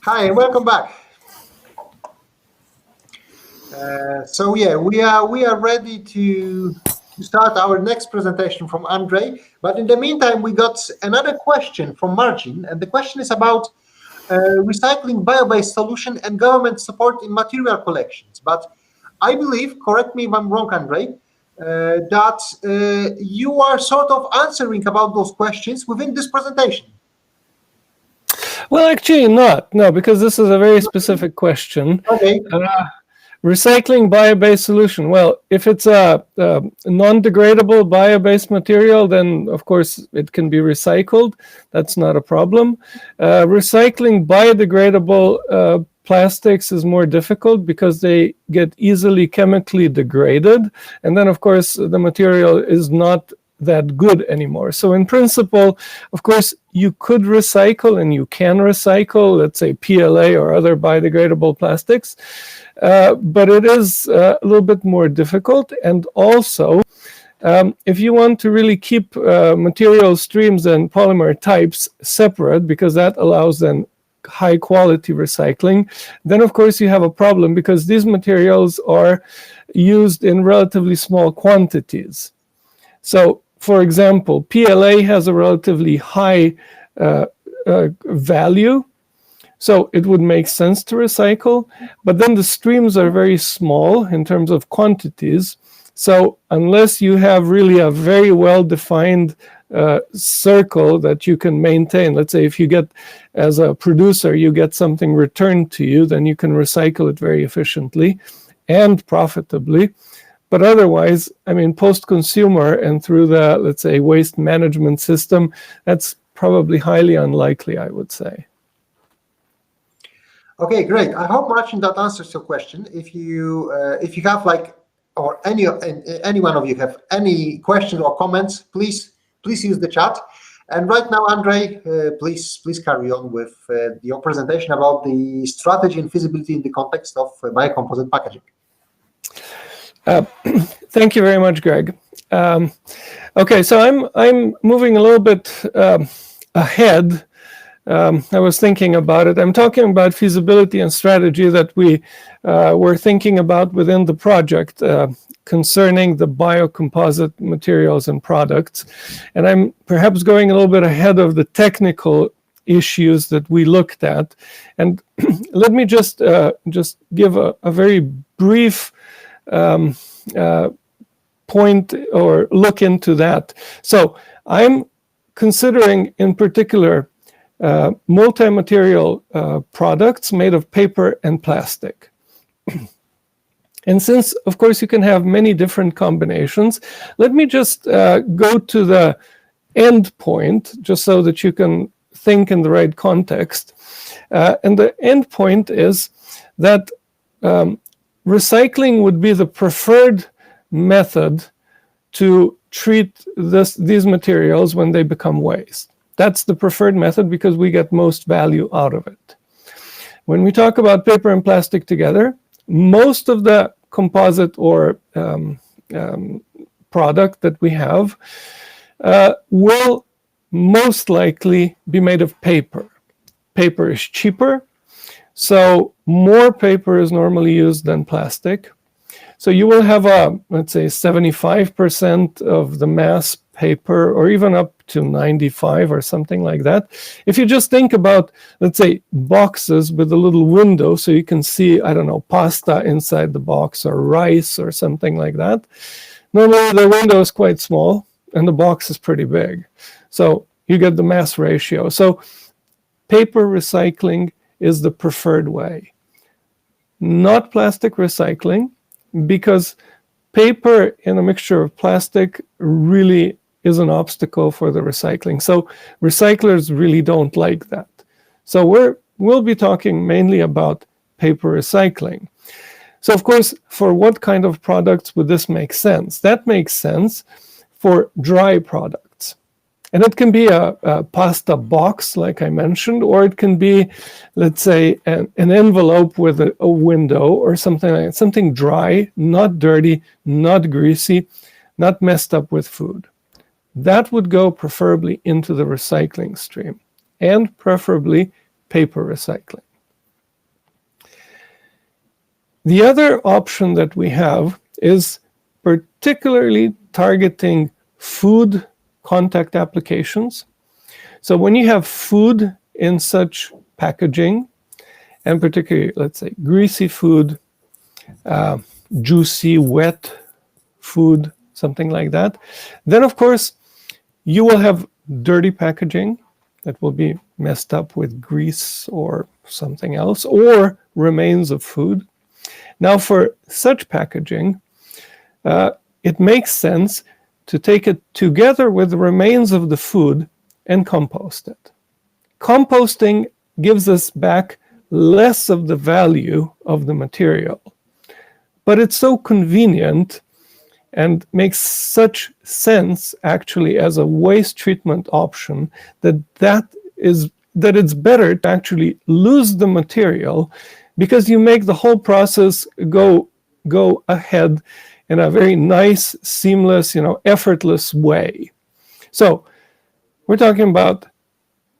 Hi, and welcome back. We are ready to start our next presentation from Andrej. But in the meantime, we got another question from Marcin, and the question is about recycling bio-based solution and government support in material collections. But I believe, correct me if I'm wrong, Andrej, that you are sort of answering about those questions within this presentation. Well, actually not. No, because this is a very specific question. Okay. Recycling bio-based solution. Well, if it's a non-degradable bio-based material, then of course it can be recycled. That's not a problem. Recycling biodegradable plastics is more difficult because they get easily chemically degraded. And then, of course, the material is not that good anymore. So in principle, of course, you could recycle and you can recycle, let's say PLA or other biodegradable plastics, but it is a little bit more difficult. And also, if you want to really keep material streams and polymer types separate, because that allows then high quality recycling, then of course you have a problem because these materials are used in relatively small quantities. So, for example, PLA has a relatively high value, so it would make sense to recycle, but then the streams are very small in terms of quantities. So unless you have really a very well-defined circle that you can maintain, let's say if you get, as a producer, you get something returned to you, then you can recycle it very efficiently and profitably. But otherwise, I mean, post-consumer and through the, let's say, waste management system, that's probably highly unlikely, I would say. Okay, great. I hope, Marcin, that answers your question. If you have or any one of you have any questions or comments, please use the chat. And right now, Andrej, please carry on with your presentation about the strategy and feasibility in the context of biocomposite packaging. Thank you very much, Greg. Okay, so I'm moving a little bit ahead. I was thinking about it. I'm talking about feasibility and strategy that we were thinking about within the project concerning the biocomposite materials and products. And I'm perhaps going a little bit ahead of the technical issues that we looked at. And let me just give a very brief point or look into that. So I'm considering in particular multi-material products made of paper and plastic. And since, of course, you can have many different combinations, let me just go to the end point, just so that you can think in the right context. And the end point is that recycling would be the preferred method to treat these materials when they become waste. That's the preferred method because we get most value out of it. When we talk about paper and plastic together, most of the composite or product that we have will most likely be made of paper. Paper is cheaper, so more paper is normally used than plastic. So you will have let's say 75% of the mass paper, or even up to 95 or something like that. If you just think about, let's say, boxes with a little window so you can see, I don't know, pasta inside the box or rice or something like that. Normally the window is quite small and the box is pretty big. So you get the mass ratio. So paper recycling is the preferred way. Not plastic recycling, because paper in a mixture of plastic really is an obstacle for the recycling. So recyclers really don't like that. So we'll be talking mainly about paper recycling. So of course, for what kind of products would this make sense? That makes sense for dry products. And it can be a pasta box, like I mentioned, or it can be, let's say, an envelope with a window or something like that. Something dry, not dirty, not greasy, not messed up with food. That would go preferably into the recycling stream, and preferably paper recycling. The other option that we have is particularly targeting food contact applications. So when you have food in such packaging, and particularly, let's say, greasy food, juicy, wet food, something like that, then of course you will have dirty packaging that will be messed up with grease or something else, or remains of food. Now, for such packaging, it makes sense to take it together with the remains of the food and compost it. Composting gives us back less of the value of the material, but it's so convenient and makes such sense actually as a waste treatment option that it's better to actually lose the material, because you make the whole process go ahead in a very nice, seamless, effortless way. So we're talking about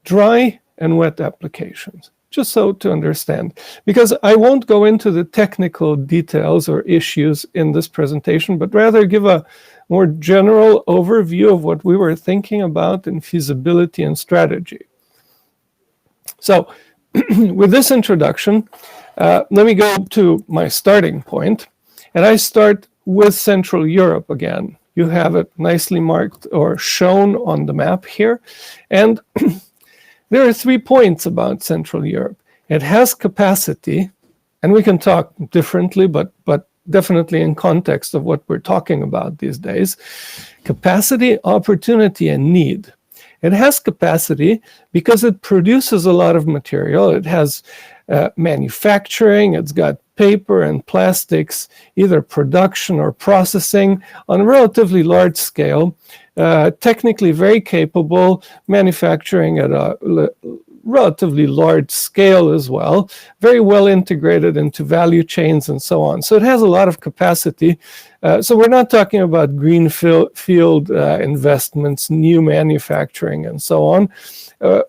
dry and wet applications, just so to understand, because I won't go into the technical details or issues in this presentation, but rather give a more general overview of what we were thinking about in feasibility and strategy. So with this introduction, let me go to my starting point, and I start with Central Europe again. You have it nicely marked or shown on the map here, and there are 3 points about Central Europe. It has capacity, and we can talk differently, but definitely in context of what we're talking about these days. Capacity, opportunity, and need. It has capacity because it produces a lot of material. It has manufacturing, it's got paper and plastics, either production or processing on a relatively large scale, technically very capable, manufacturing at a relatively large scale as well, very well integrated into value chains and so on. So it has a lot of capacity. So we're not talking about greenfield investments, new manufacturing, and so on.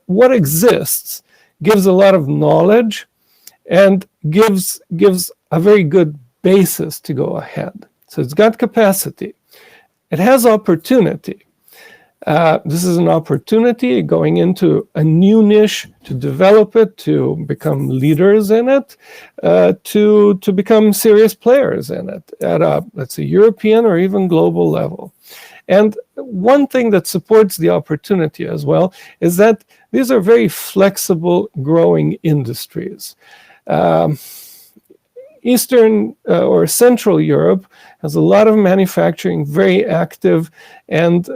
What exists gives a lot of knowledge and gives a very good basis to go ahead. So it's got capacity. It has opportunity. This is an opportunity going into a new niche, to develop it, to become leaders in it, to become serious players in it at a, let's say, European or even global level. And one thing that supports the opportunity as well is that these are very flexible, growing industries. Eastern or Central Europe has a lot of manufacturing, very active, and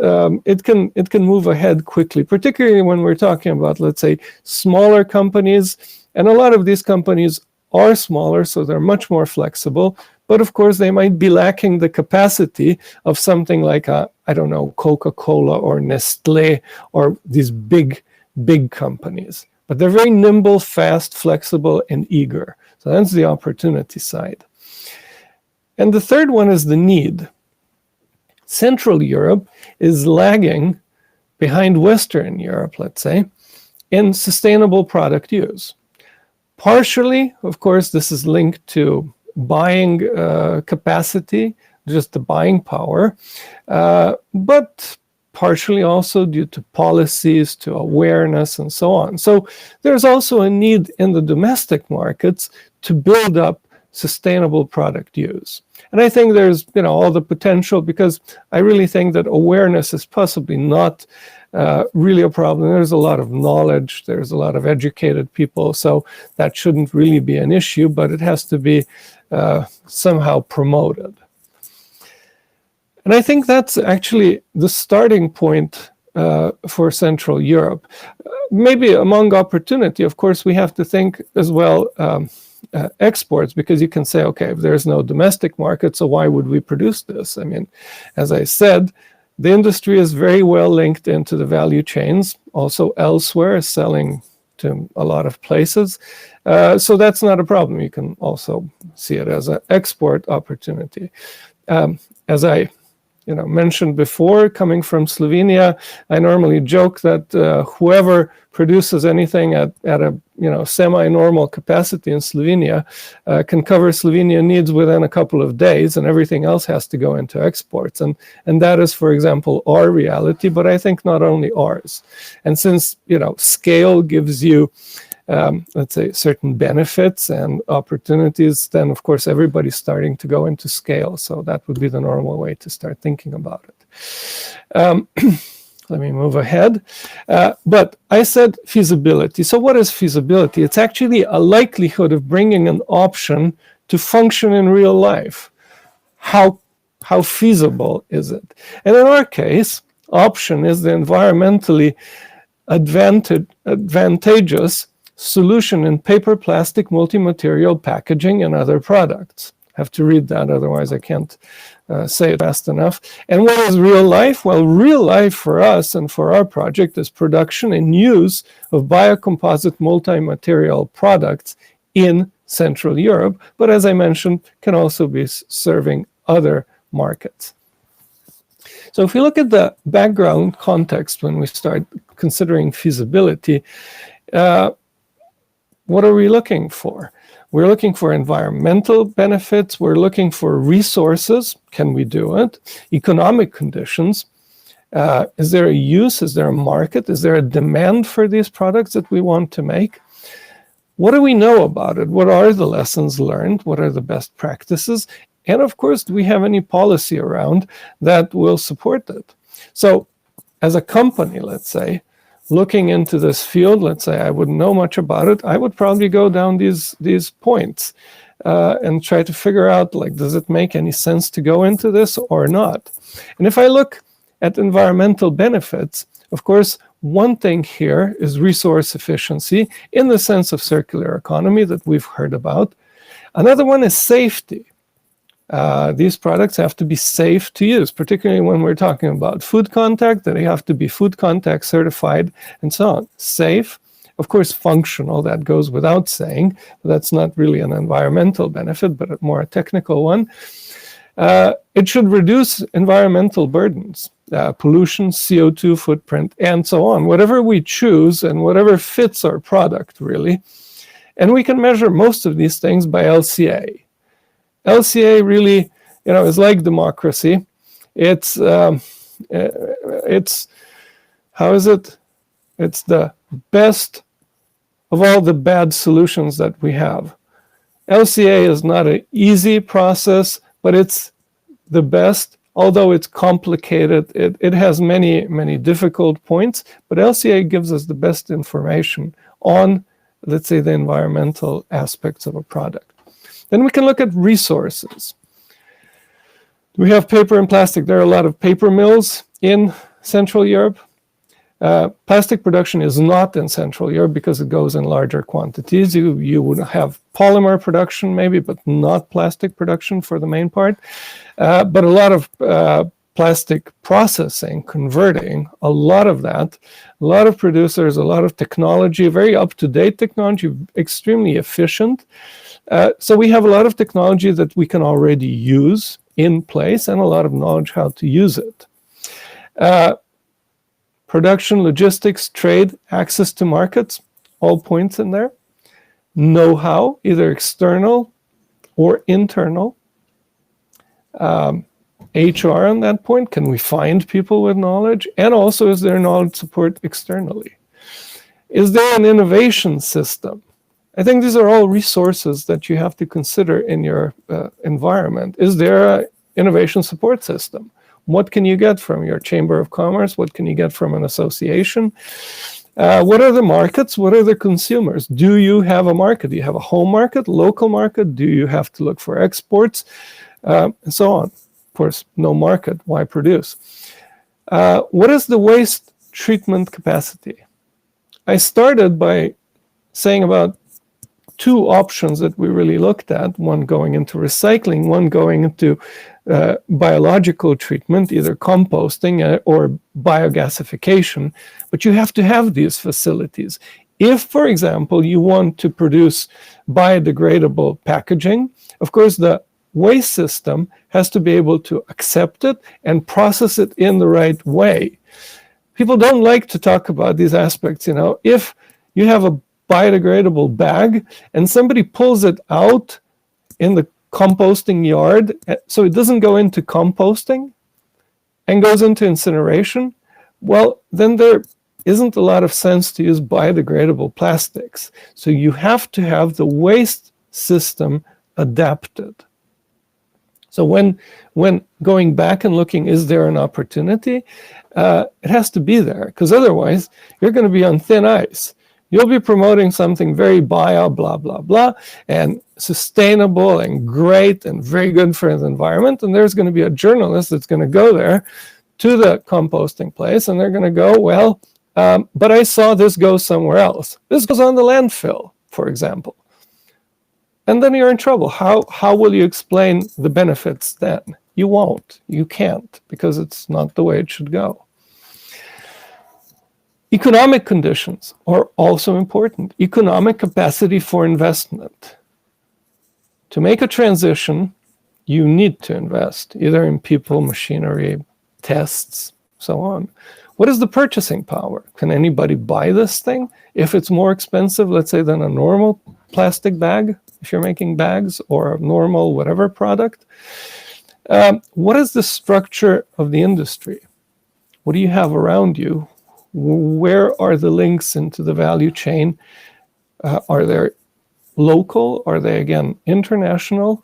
it can move ahead quickly, particularly when we're talking about, let's say, smaller companies. And a lot of these companies are smaller, so they're much more flexible. But of course, they might be lacking the capacity of something like Coca-Cola or Nestle or these big companies. But they're very nimble, fast, flexible, and eager. So that's the opportunity side. And the third one is the need. Central Europe is lagging behind Western Europe, let's say, in sustainable product use. Partially, of course, this is linked to buying capacity, just the buying power, but partially also due to policies, to awareness, and so on. So there's also a need in the domestic markets to build up sustainable product use. And I think there's all the potential, because I really think that awareness is possibly not really a problem. There's a lot of knowledge, there's a lot of educated people, so that shouldn't really be an issue, but it has to be somehow promoted. And I think that's actually the starting point for Central Europe. Maybe among opportunity, of course, we have to think as well exports, because you can say, okay, if there's no domestic market, so why would we produce this? I mean, as I said, the industry is very well linked into the value chains, also elsewhere, selling to a lot of places. So that's not a problem. You can also see it as an export opportunity. As I mentioned before, coming from Slovenia, I normally joke that whoever produces anything at a semi-normal capacity in Slovenia can cover Slovenian needs within a couple of days, and everything else has to go into exports. And that is, for example, our reality, but I think not only ours. And since scale gives you let's say certain benefits and opportunities, then of course everybody's starting to go into scale. So that would be the normal way to start thinking about it. Let me move ahead. But I said feasibility. So what is feasibility? It's actually a likelihood of bringing an option to function in real life. How feasible is it? And in our case, option is the environmentally advantageous solution in paper, plastic, multi-material packaging, and other products. I have to read that, otherwise I can't say it fast enough. And what is real life? Well, real life for us and for our project is production and use of biocomposite multi-material products in Central Europe, but as I mentioned, can also be serving other markets. So if we look at the background context when we start considering feasibility, what are we looking for? We're looking for environmental benefits. We're looking for resources. Can we do it? Economic conditions. Is there a use? Is there a market? Is there a demand for these products that we want to make? What do we know about it? What are the lessons learned? What are the best practices? And of course, do we have any policy around that will support it? So as a company, let's say, looking into this field, let's say I wouldn't know much about it, I would probably go down these points and try to figure out, does it make any sense to go into this or not? And if I look at environmental benefits, of course, one thing here is resource efficiency in the sense of circular economy that we've heard about. Another one is safety. These products have to be safe to use, particularly when we're talking about food contact, that they have to be food contact certified and so on. Safe, of course, functional, that goes without saying, but that's not really an environmental benefit, but a more technical one. It should reduce environmental burdens, pollution, CO2 footprint, and so on, whatever we choose and whatever fits our product, really. And we can measure most of these things by LCA. LCA really, is like democracy. It's how is it? It's the best of all the bad solutions that we have. LCA is not an easy process, but it's the best. Although it's complicated, it has many, many difficult points, but LCA gives us the best information on, let's say, the environmental aspects of a product. Then we can look at resources. We have paper and plastic. There are a lot of paper mills in Central Europe. Plastic production is not in Central Europe because it goes in larger quantities. You would have polymer production maybe, but not plastic production for the main part. But a lot of plastic processing, converting, a lot of that, a lot of producers, a lot of technology, very up-to-date technology, extremely efficient. So we have a lot of technology that we can already use in place and a lot of knowledge how to use it. Production, logistics, trade, access to markets, all points in there. Know-how, either external or internal. HR on that point, can we find people with knowledge? And also, is there knowledge support externally? Is there an innovation system? I think these are all resources that you have to consider in your environment. Is there an innovation support system? What can you get from your Chamber of Commerce? What can you get from an association? What are the markets? What are the consumers? Do you have a market? Do you have a home market, local market? Do you have to look for exports? And so on. Of course, no market, why produce? What is the waste treatment capacity? I started by saying about two options that we really looked at, one going into recycling, one going into biological treatment, either composting or biogasification, but you have to have these facilities. If, for example, you want to produce biodegradable packaging, of course, the waste system has to be able to accept it and process it in the right way. People don't like to talk about these aspects. If you have a biodegradable bag and somebody pulls it out in the composting yard so it doesn't go into composting and goes into incineration, well, then there isn't a lot of sense to use biodegradable plastics. So you have to have the waste system adapted. So when going back and looking, is there an opportunity? It has to be there, because otherwise you're going to be on thin ice. You'll be promoting something very bio, blah, blah, blah, and sustainable and great and very good for the environment. And there's going to be a journalist that's going to go there to the composting place, and they're going to go, well, but I saw this go somewhere else. This goes on the landfill, for example. And then you're in trouble. How will you explain the benefits then? You won't. You can't, because it's not the way it should go. Economic conditions are also important. Economic capacity for investment. To make a transition, you need to invest, either in people, machinery, tests, so on. What is the purchasing power? Can anybody buy this thing? If it's more expensive, let's say, than a normal plastic bag, if you're making bags, or a normal whatever product. What is the structure of the industry? What do you have around you? Where are the links into the value chain? Are they local? Are they, again, international?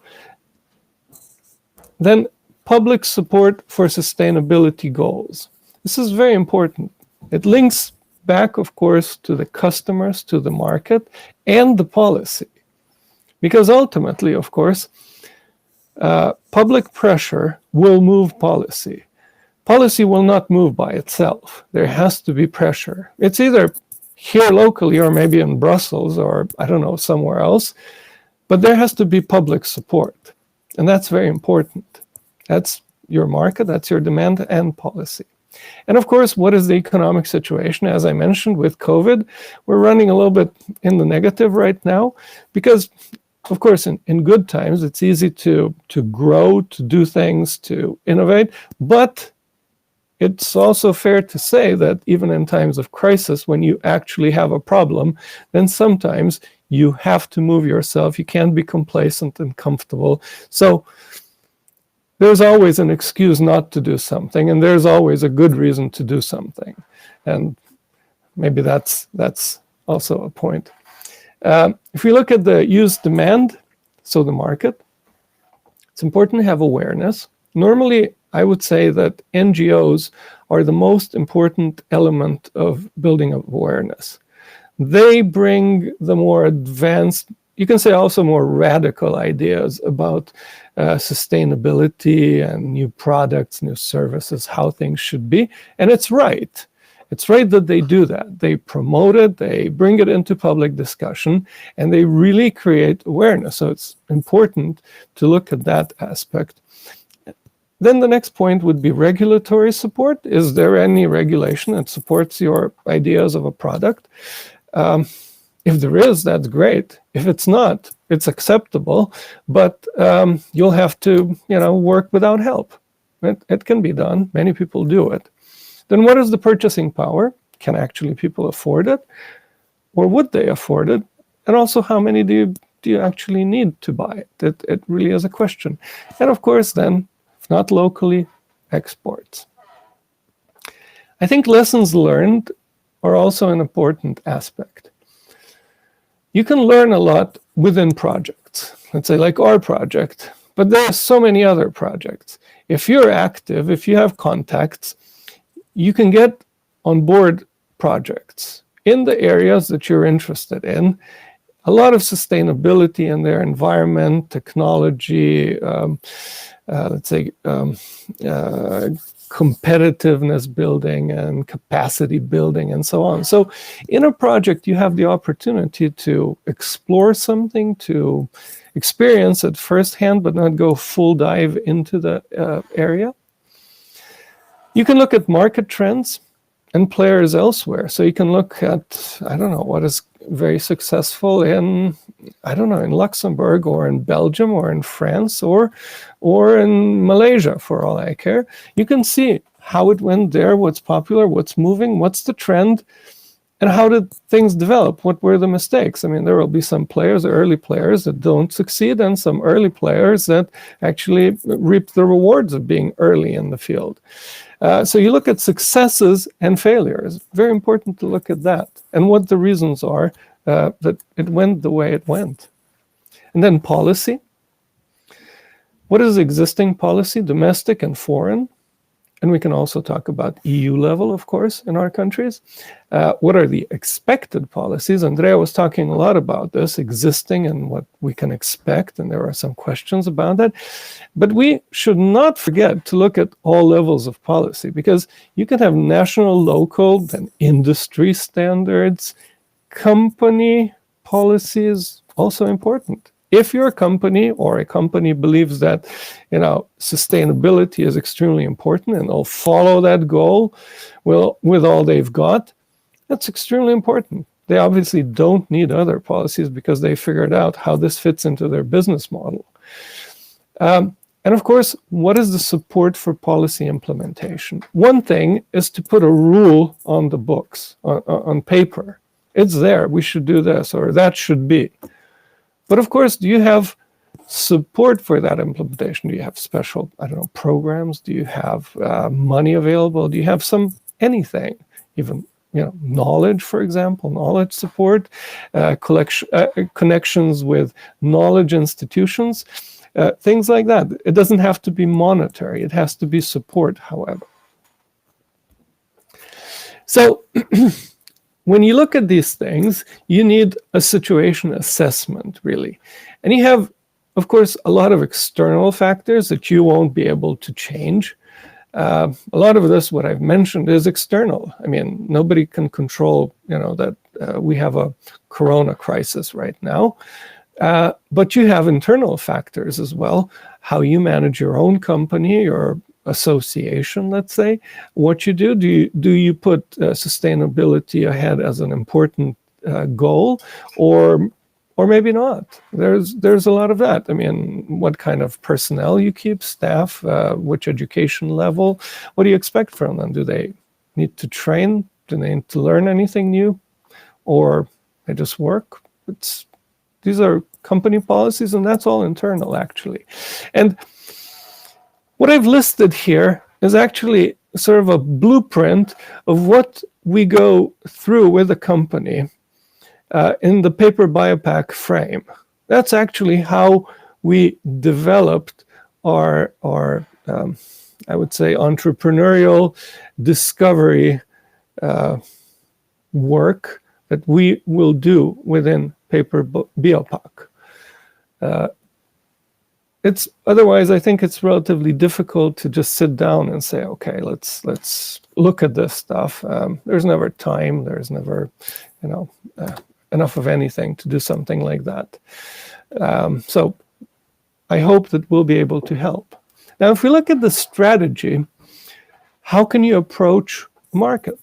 Then public support for sustainability goals. This is very important. It links back, of course, to the customers, to the market, and the policy. Because ultimately, of course, public pressure will move policy. Policy will not move by itself. There has to be pressure. It's either here locally or maybe in Brussels or, I don't know, somewhere else. But there has to be public support. And that's very important. That's your market, that's your demand and policy. And of course, what is the economic situation? As I mentioned, with COVID, we're running a little bit in the negative right now because, of course, in good times, it's easy to grow, to do things, to innovate. But it's also fair to say that even in times of crisis, when you actually have a problem, then sometimes you have to move yourself. You can't be complacent and comfortable. So there's always an excuse not to do something, and there's always a good reason to do something. And maybe that's also a point. If we look at the use demand, so the market, it's important to have awareness. Normally, I would say that NGOs are the most important element of building awareness. They bring the more advanced, you can say also more radical ideas about sustainability and new products, new services, how things should be. And it's right. It's right that they do that. They promote it, they bring it into public discussion, and they really create awareness. So it's important to look at that aspect. Then the next point would be regulatory support. Is there any regulation that supports your ideas of a product? If there is, that's great. If it's not, it's acceptable, but you'll have to, work without help. It can be done. Many people do it. Then what is the purchasing power? Can actually people afford it? Or would they afford it? And also, how many do you actually need to buy it? It really is a question. And of course, then, if not locally, exports. I think lessons learned are also an important aspect. You can learn a lot within projects, let's say like our project, but there are so many other projects. If you're active, if you have contacts, you can get on board projects in the areas that you're interested in. A lot of sustainability in their environment, technology, let's say competitiveness building and capacity building and so on. So in a project, you have the opportunity to explore something, to experience it firsthand, but not go full dive into the area. You can look at market trends and players elsewhere. So you can look at, I don't know, what is very successful in I don't know, in Luxembourg or in Belgium or in France or in Malaysia, for all I care. You can see how it went there, what's popular, what's moving, what's the trend, and how did things develop? What were the mistakes? I mean, there will be some players, early players, that don't succeed, and some early players that actually reap the rewards of being early in the field. So you look at successes and failures. Very important to look at that and what the reasons are that it went the way it went. And then policy. What is existing policy, domestic and foreign? And we can also talk about EU level, of course, in our countries. What are the expected policies? Andrej was talking a lot about this, existing and what we can expect, and there are some questions about that. But we should not forget to look at all levels of policy, because you can have national, local, then industry standards. Company policy is also important. If your company or a company believes that, sustainability is extremely important and they'll follow that goal with all they've got, that's extremely important. They obviously don't need other policies because they figured out how this fits into their business model. And of course, what is the support for policy implementation? One thing is to put a rule on the books, on paper. It's there, we should do this, or that should be. But of course, do you have support for that implementation? Do you have special, programs? Do you have money available? Do you have anything, even, knowledge, for example, knowledge support, connections with knowledge institutions, things like that. It doesn't have to be monetary. It has to be support, however. So when you look at these things, you need a situation assessment, really. And you have, of course, a lot of external factors that you won't be able to change. A lot of this, what I've mentioned, is external. I mean, nobody can control, that we have a corona crisis right now. But you have internal factors as well, how you manage your own company, your association, let's say. What you do you put sustainability ahead as an important goal, or maybe not? There's a lot of that. I mean, what kind of personnel you keep, staff, which education level, what do you expect from them? Do they need to train? Do they need to learn anything new, or they just work? These are company policies, and that's all internal, actually. And what I've listed here is actually sort of a blueprint of what we go through with a company in the paper biopack frame. That's actually how we developed our I would say, entrepreneurial discovery work that we will do within paper biopack. It's otherwise, I think it's relatively difficult to just sit down and say, okay, let's look at this stuff. There's never time. There's never, enough of anything to do something like that. So I hope that we'll be able to help. Now, if we look at the strategy, how can you approach market?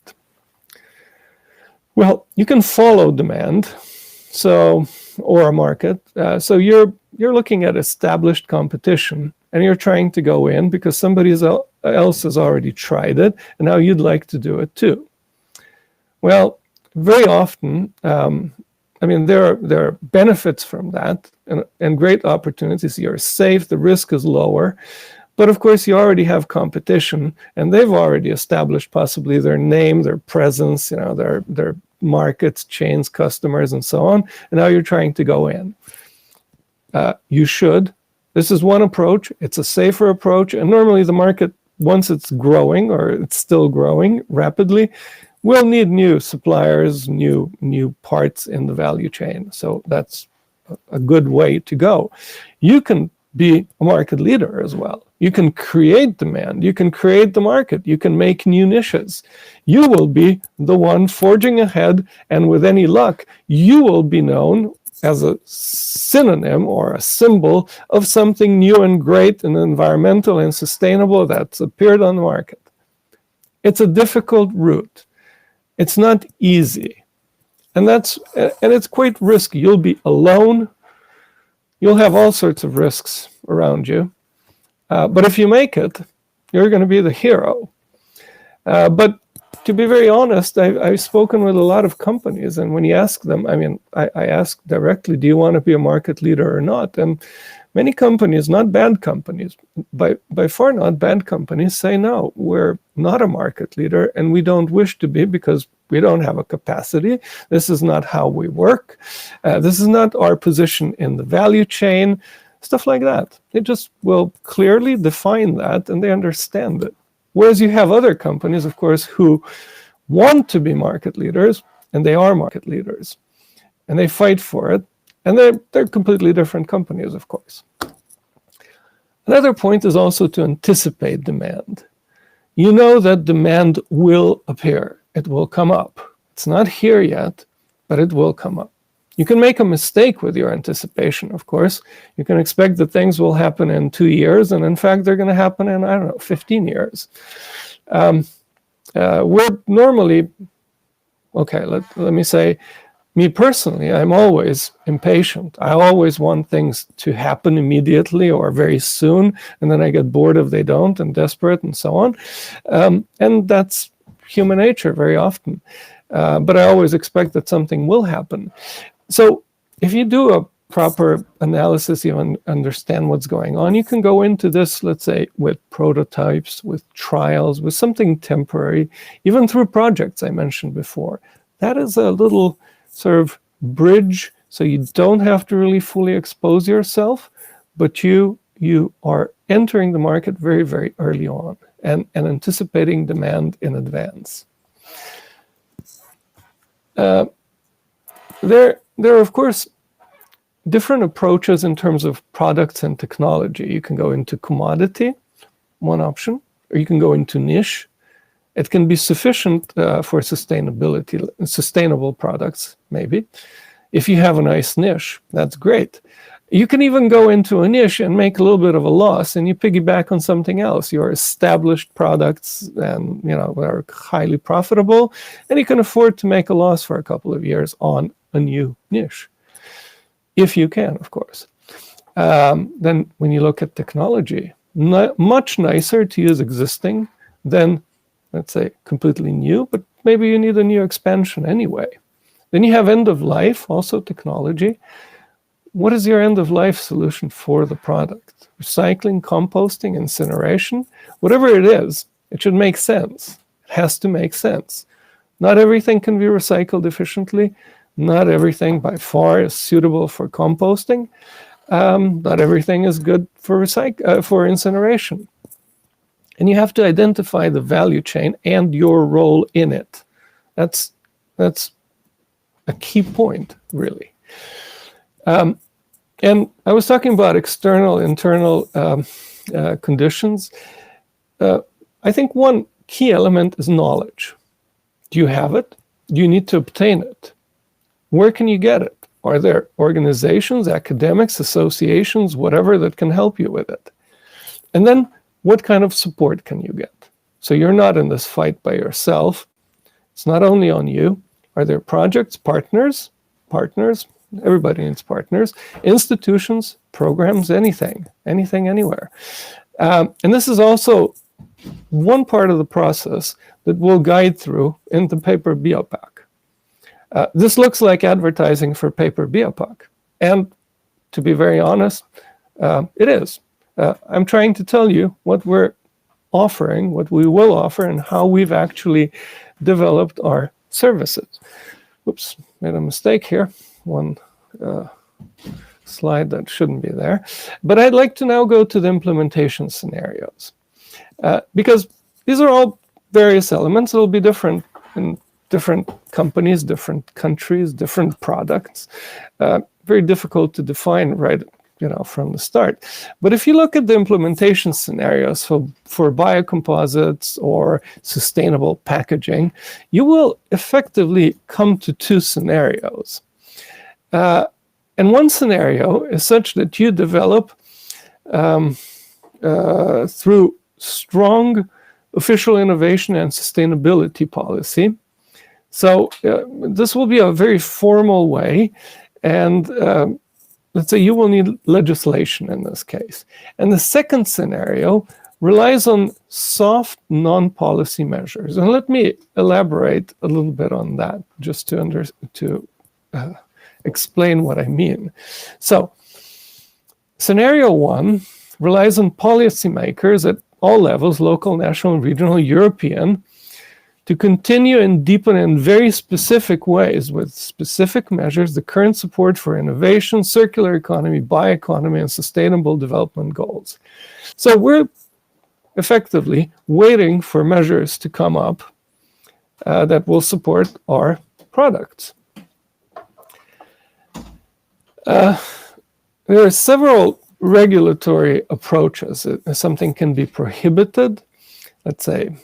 Well, you can follow demand, or a market. So you're looking at established competition, and you're trying to go in because somebody else has already tried it, and now you'd like to do it too. Well, very often, there are benefits from that, and great opportunities. You're safe, the risk is lower, but of course you already have competition, and they've already established possibly their name, their presence, their markets, chains, customers, and so on, and now you're trying to go in. You should. This is one approach. It's a safer approach, and normally the market, once it's growing, or it's still growing rapidly, will need new suppliers, new parts in the value chain. So that's a good way to go. You can be a market leader as well. You can create demand. You can create the market. You can make new niches. You will be the one forging ahead, and with any luck, you will be known as a synonym or a symbol of something new and great and environmental and sustainable that's appeared on the market. It's a difficult route. It's not easy. and it's quite risky. You'll be alone. You'll have all sorts of risks around you. But if you make it, you're going to be the hero. But to be very honest, I've spoken with a lot of companies, and when you ask them, I ask directly, do you want to be a market leader or not? And many companies, not bad companies, by far not bad companies, say no, we're not a market leader, and we don't wish to be because we don't have a capacity. This is not how we work. This is not our position in the value chain, stuff like that. They just will clearly define that, and they understand it. Whereas you have other companies, of course, who want to be market leaders, and they are market leaders, and they fight for it, and they're completely different companies, of course. Another point is also to anticipate demand. You know that demand will appear. It will come up. It's not here yet, but it will come up. You can make a mistake with your anticipation, of course. You can expect that things will happen in 2 years, and in fact, they're going to happen in, 15 years. We're normally, okay, let me say, me personally, I'm always impatient. I always want things to happen immediately or very soon, and then I get bored if they don't and desperate and so on. And that's human nature very often. But I always expect that something will happen. So if you do a proper analysis, you understand what's going on, you can go into this, let's say, with prototypes, with trials, with something temporary, even through projects I mentioned before. That is a little sort of bridge, so you don't have to really fully expose yourself, but you are entering the market very, very early on and anticipating demand in advance. There are, of course, different approaches in terms of products and technology. You can go into commodity, one option, or you can go into niche. It can be sufficient for sustainability, sustainable products, maybe. If you have a nice niche, that's great. You can even go into a niche and make a little bit of a loss, and you piggyback on something else. Your established products and are highly profitable, and you can afford to make a loss for a couple of years on a new niche, if you can, of course. Then when you look at technology, much nicer to use existing than, let's say, completely new, but maybe you need a new expansion anyway. Then you have end of life, also technology. What is your end of life solution for the product? Recycling, composting, incineration, whatever it is, it should make sense. It has to make sense. Not everything can be recycled efficiently. Not everything by far is suitable for composting. Not everything is good for incineration. And you have to identify the value chain and your role in it. That's a key point, really. And I was talking about external, internal conditions. I think one key element is knowledge. Do you have it? Do you need to obtain it? Where can you get it? Are there organizations, academics, associations, whatever that can help you with it? And then what kind of support can you get? So you're not in this fight by yourself. It's not only on you. Are there projects, partners? Everybody needs partners. Institutions, programs, anything, anywhere. And this is also one part of the process that we'll guide through in the paper BioPack. This looks like advertising for paper BioPack. And to be very honest, it is. I'm trying to tell you what we're offering, what we will offer, and how we've actually developed our services. Oops, made a mistake here. One slide that shouldn't be there. But I'd like to now go to the implementation scenarios. Because these are all various elements. It'll be different in different companies, different countries, different products. Very difficult to define right from the start. But if you look at the implementation scenarios for biocomposites or sustainable packaging, you will effectively come to two scenarios. And one scenario is such that you develop through strong official innovation and sustainability policy, So this will be a very formal way, and let's say you will need legislation in this case. And the second scenario relies on soft non-policy measures. And let me elaborate a little bit on that, just to explain what I mean. So scenario one relies on policymakers at all levels, local, national, regional, European, to continue and deepen in very specific ways with specific measures the current support for innovation, circular economy, bioeconomy, and sustainable development goals. So we're effectively waiting for measures to come up that will support our products. There are several regulatory approaches. Something can be prohibited. Let's say,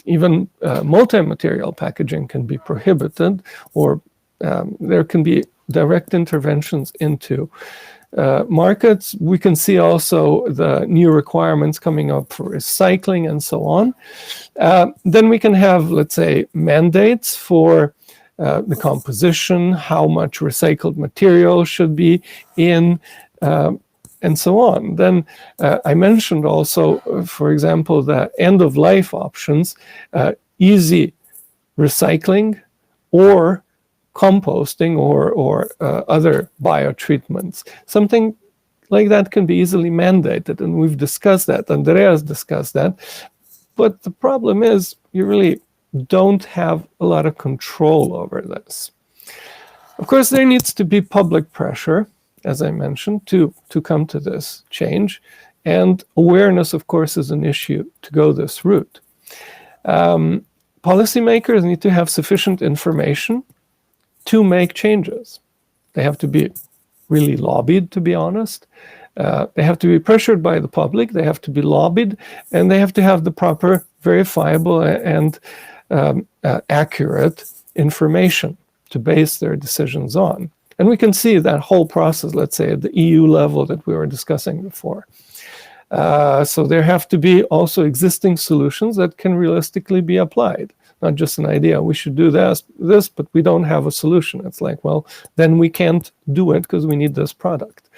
even multi-material packaging can be prohibited, or there can be direct interventions into markets. We can see also the new requirements coming up for recycling and so on. Then we can have, let's say, mandates for the composition, how much recycled material should be in, and so on. Then I mentioned also, for example, the end-of-life options, easy recycling or composting or other biotreatments. Something like that can be easily mandated, and we've discussed that. Andrej has discussed that. But the problem is you really don't have a lot of control over this. Of course, there needs to be public pressure, as I mentioned, to come to this change. And awareness, of course, is an issue to go this route. Policymakers need to have sufficient information to make changes. They have to be really lobbied, to be honest. They have to be pressured by the public, they have to be lobbied, and they have to have the proper, verifiable, and accurate information to base their decisions on. And we can see that whole process, let's say, at the EU level that we were discussing before. So there have to be also existing solutions that can realistically be applied. Not just an idea, we should do this, but we don't have a solution. It's like, well, then we can't do it because we need this product.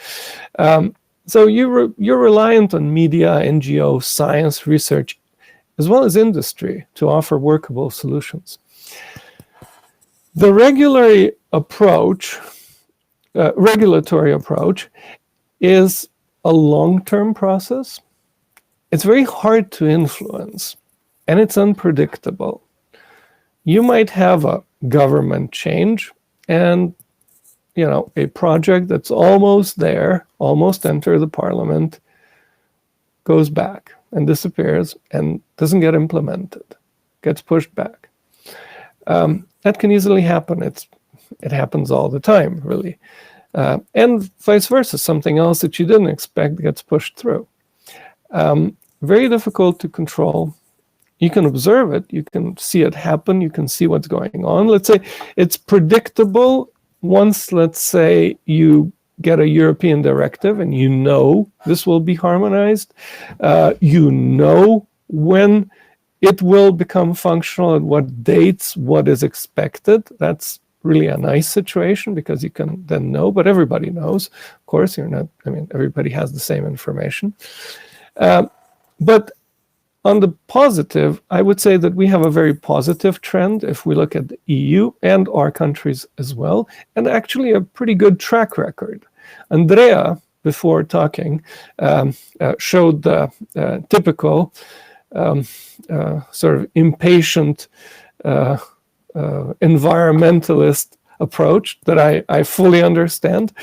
So you're reliant on media, NGO, science, research, as well as industry to offer workable solutions. The regulatory approach is a long-term process. It's very hard to influence, and it's unpredictable. You might have a government change and, a project that's almost there, almost enter the parliament, goes back and disappears and doesn't get implemented, gets pushed back. That can easily happen. It happens all the time, really. And vice versa, something else that you didn't expect gets pushed through. Very difficult to control. You can observe it, you can see it happen, you can see what's going on. Let's say it's predictable once, let's say, you get a European directive and this will be harmonized. When it will become functional, at what dates, what is expected. That's really a nice situation because you can then know, but everybody knows. Of course, everybody has the same information. But on the positive, I would say that we have a very positive trend if we look at the EU and our countries as well, and actually a pretty good track record. Andrej, before talking, showed the typical sort of impatient environmentalist approach that I fully understand.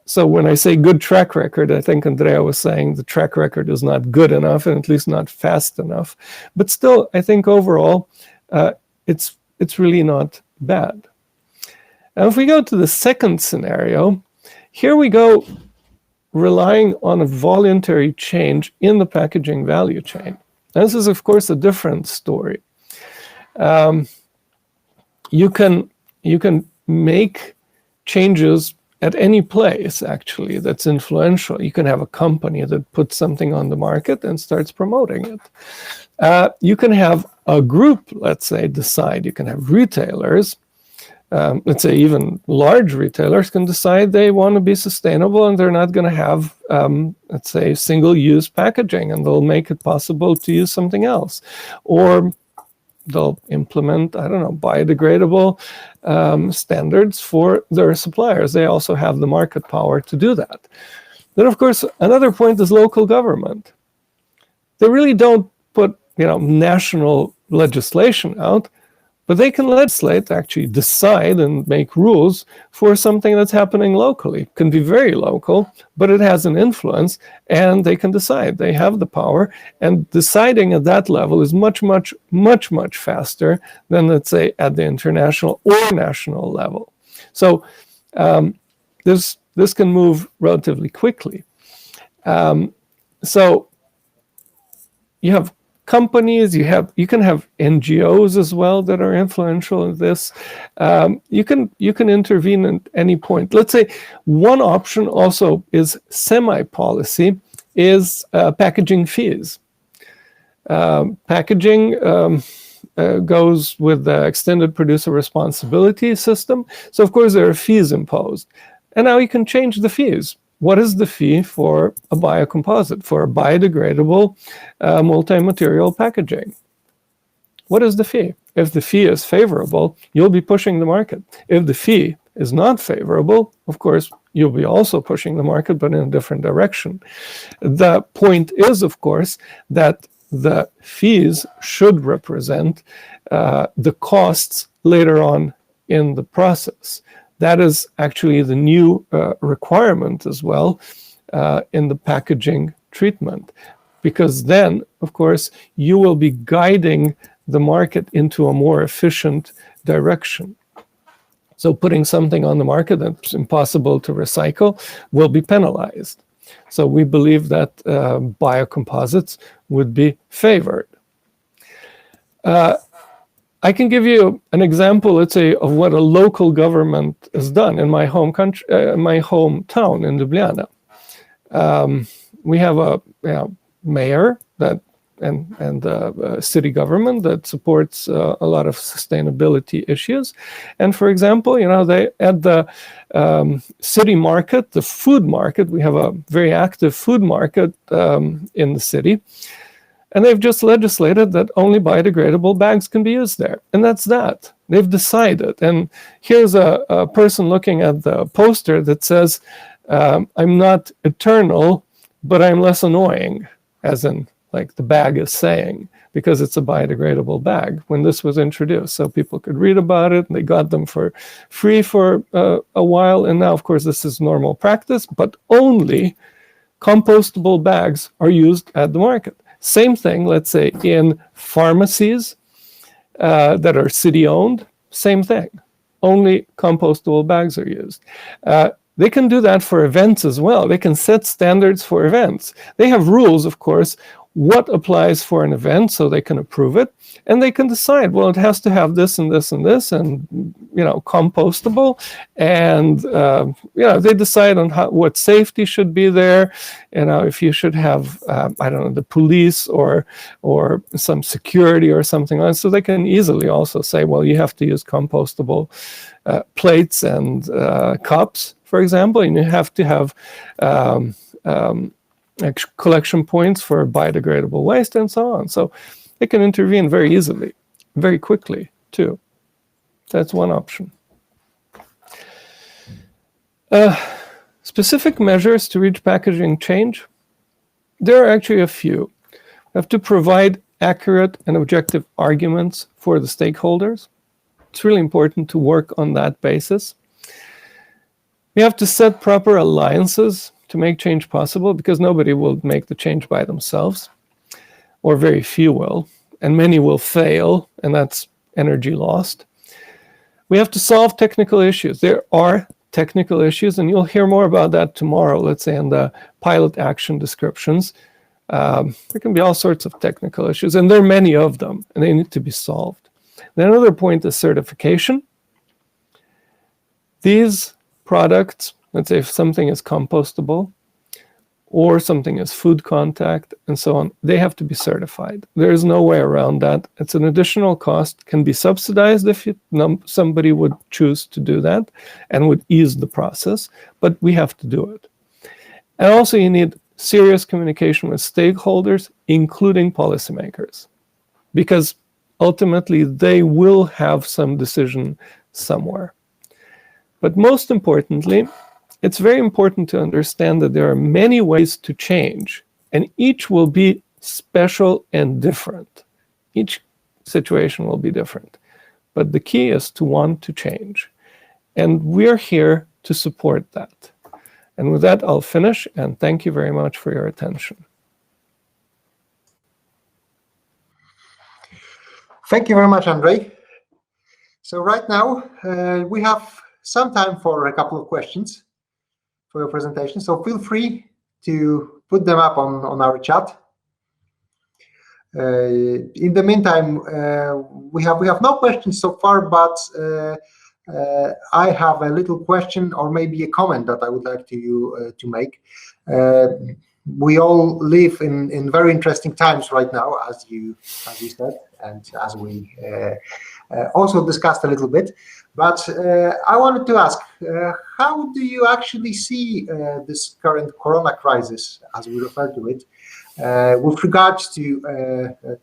So when I say good track record, I think Andrej was saying the track record is not good enough, and at least not fast enough. But still, I think overall, it's really not bad. And if we go to the second scenario, here we go relying on a voluntary change in the packaging value chain. And this is, of course, a different story. You can make changes at any place, actually, that's influential. You can have a company that puts something on the market and starts promoting it. You can have a group, let's say, decide, you can have retailers, let's say even large retailers can decide they want to be sustainable and they're not going to have, let's say, single-use packaging, and they'll make it possible to use something else. Or they'll implement, I don't know, biodegradable standards for their suppliers. They also have the market power to do that. Then, of course, another point is local government. They really don't put, national legislation out, but they can legislate, actually decide and make rules for something that's happening locally. It can be very local, but it has an influence, and they can decide. They have the power, and deciding at that level is much, much, much, much faster than, let's say, at the international or national level. So this can move relatively quickly. So you have companies, you can have NGOs as well that are influential in this. You can intervene at any point. Let's say one option also is semi-policy, is packaging fees. Packaging goes with the extended producer responsibility system. So of course there are fees imposed. And now you can change the fees. What is the fee for a biocomposite, for a biodegradable multi-material packaging? What is the fee? If the fee is favorable, you'll be pushing the market. If the fee is not favorable, of course, you'll be also pushing the market, but in a different direction. The point is, of course, that the fees should represent the costs later on in the process. That is actually the new requirement as well in the packaging treatment, because then, of course, you will be guiding the market into a more efficient direction. So putting something on the market that's impossible to recycle will be penalized. So we believe that biocomposites would be favored. I can give you an example, let's say, of what a local government has done in my home country, my hometown in Ljubljana. We have a mayor that and city government that supports a lot of sustainability issues. And for example, they at the city market, the food market, we have a very active food market in the city. And they've just legislated that only biodegradable bags can be used there. And that's that. They've decided. And here's a person looking at the poster that says, I'm not eternal, but I'm less annoying, as in, like the bag is saying, because it's a biodegradable bag when this was introduced. So people could read about it, and they got them for free for a while. And now, of course, this is normal practice, but only compostable bags are used at the market. Same thing, let's say, in pharmacies that are city-owned, same thing. Only compostable bags are used. They can do that for events as well. They can set standards for events. They have rules, of course, what applies for an event, so they can approve it, and they can decide, well, it has to have this and this and this, and compostable, and they decide on what safety should be there. If you should have I don't know, the police or some security or something like that. So they can easily also say, well, you have to use compostable plates and cups, for example, and you have to have collection points for biodegradable waste and so on. So they can intervene very easily, very quickly too. That's one option. Specific measures to reach packaging change. There are actually a few. We have to provide accurate and objective arguments for the stakeholders. It's really important to work on that basis. We have to set proper alliances to make change possible, because nobody will make the change by themselves, or very few will, and many will fail, and that's energy lost. We have to solve technical issues. There are technical issues, and you'll hear more about that tomorrow, let's say in the pilot action descriptions. There can be all sorts of technical issues, and there are many of them, and they need to be solved. Then another point is certification. These products, let's say if something is compostable or something is food contact, and so on, they have to be certified. There is no way around that. It's an additional cost, can be subsidized if somebody would choose to do that and would ease the process, but we have to do it. And also you need serious communication with stakeholders, including policymakers, because ultimately they will have some decision somewhere. But most importantly, it's very important to understand that there are many ways to change, and each will be special and different. Each situation will be different. But the key is to want to change. And we're here to support that. And with that, I'll finish, and thank you very much for your attention. Thank you very much, Andrej. So right now, we have some time for a couple of questions for your presentation. So feel free to put them up on our chat. In the meantime, we have no questions so far, but I have a little question or maybe a comment that I would like to make. We all live in very interesting times right now, as you said, and as we also discussed a little bit. But I wanted to ask, how do you actually see this current Corona crisis, as we refer to it, with regards to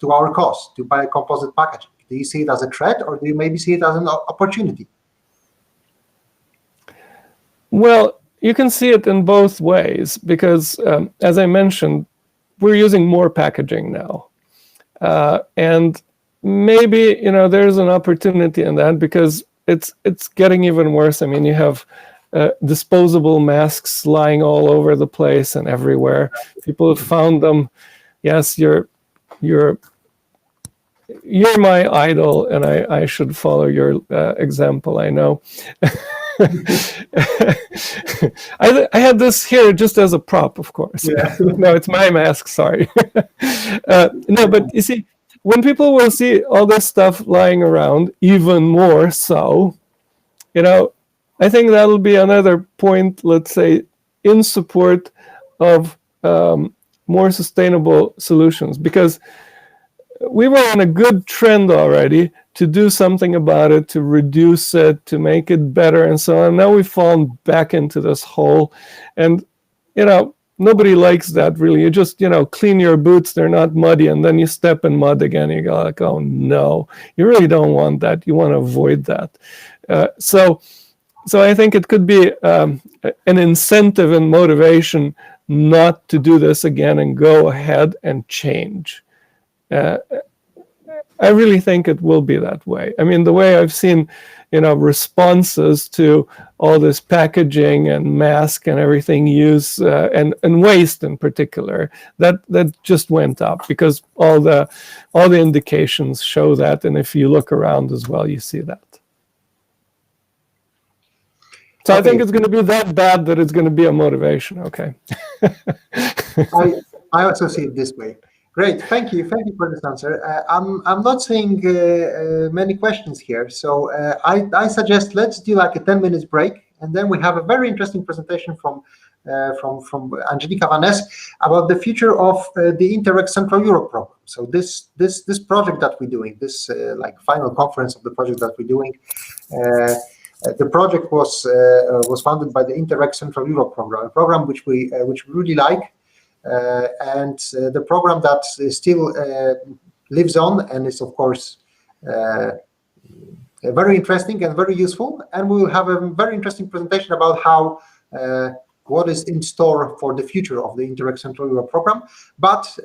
our cost, to biocomposite packaging? Do you see it as a threat, or do you maybe see it as an opportunity? Well, you can see it in both ways, because as I mentioned, we're using more packaging now. And maybe, there's an opportunity in that, because it's getting even worse. I mean, you have disposable masks lying all over the place and everywhere. People have found them. Yes, you're my idol, and I should follow your example, I know. I had this here just as a prop, of course. Yeah. No, it's my mask, sorry. No, but you see, when people will see all this stuff lying around, even more so, I think that'll be another point, let's say, in support of more sustainable solutions, because we were on a good trend already to do something about it, to reduce it, to make it better, and so on. Now we've fallen back into this hole, and nobody likes that, really. You just clean your boots, they're not muddy, and then you step in mud again. You go like, oh no, you really don't want that. You want to avoid that. So I think it could be an incentive and motivation not to do this again and go ahead and change. I really think it will be that way. I mean, the way I've seen, responses to all this packaging and mask and everything use and waste in particular, that just went up, because all the indications show that, and if you look around as well, you see that. So okay. I think it's going to be that bad that it's going to be a motivation. Okay. I also see it this way. Great, thank you for this answer. I'm not seeing many questions here, so I suggest let's do like a 10 minutes break, and then we have a very interesting presentation from Angelika Van Ness about the future of the Interreg Central Europe program. So this project that we're doing, this like final conference of the project that we're doing. The project was founded by the Interreg Central Europe program, a program which we really like. And the program that still lives on and is, of course, very interesting and very useful. And we will have a very interesting presentation about how what is in store for the future of the Interreg Central Europe program. But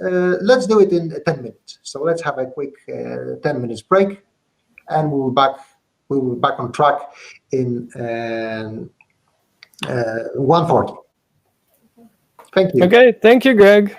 let's do it in 10 minutes. So let's have a quick 10 minutes break, and we will be back on track in 1:40. Thank you. Okay, thank you, Greg.